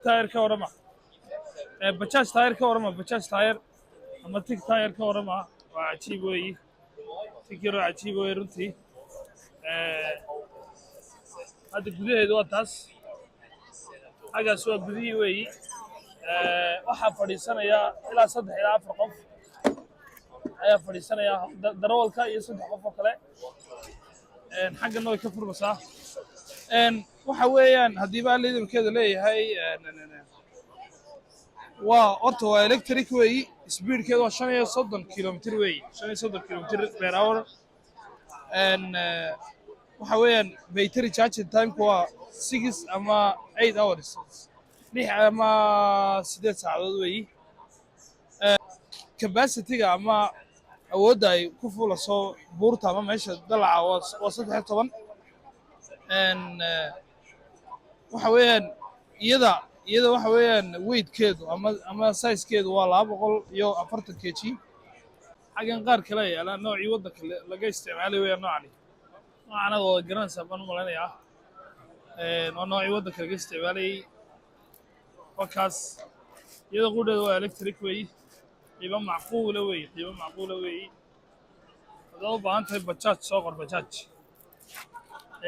تاير كورما بجاج تاير كورما بجاج تاير أما تيك تاير كورما وعجيب وي تيكيرو عجيب وي runtii hadda gudaheedu waa taas xaggaas waa gudihii weeyi waxaa fadhiisanaya ilaa 3 ilaa 4 qof ayaa fadhiisanaya darawalka iyo 3 qof oo kale xaggana way ka furmaysaa waxa weeyaan haddii baa liidamkeeda leeyahay waa horta waa electric weeyi speedkeedu waa 35 kilomitir weeyi 35 kilomitir per hour waxa weeyaan battery charging time-ku waa 6 ama 8 hours 6 ama 8 saacadood weeyi capacity-ga ama awoodda ay ku fuulayso buurta ama meesha dalaca waa 13 waxa weeyaan iyada waxa weeyaan weightkeedu ama size-keedu waa 240 kg xaggan qaar kale yaala noocii waddanka laga isticmaalay weeyaan noocan oo garanaysa baan u malaynayaa oo noocii waddanka laga isticmaalayay wakaas iyada qudheedu waa electric weeyi qiimo macquula weeyi haddaad u baahan tahay bajaaj soo qor bajaaj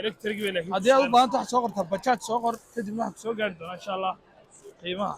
electric bay laakiin haddii aad u baahan tahay soo qortaa bajaaj soo qor kadibna waxaad soo gaari doonaa insha allah qiimaha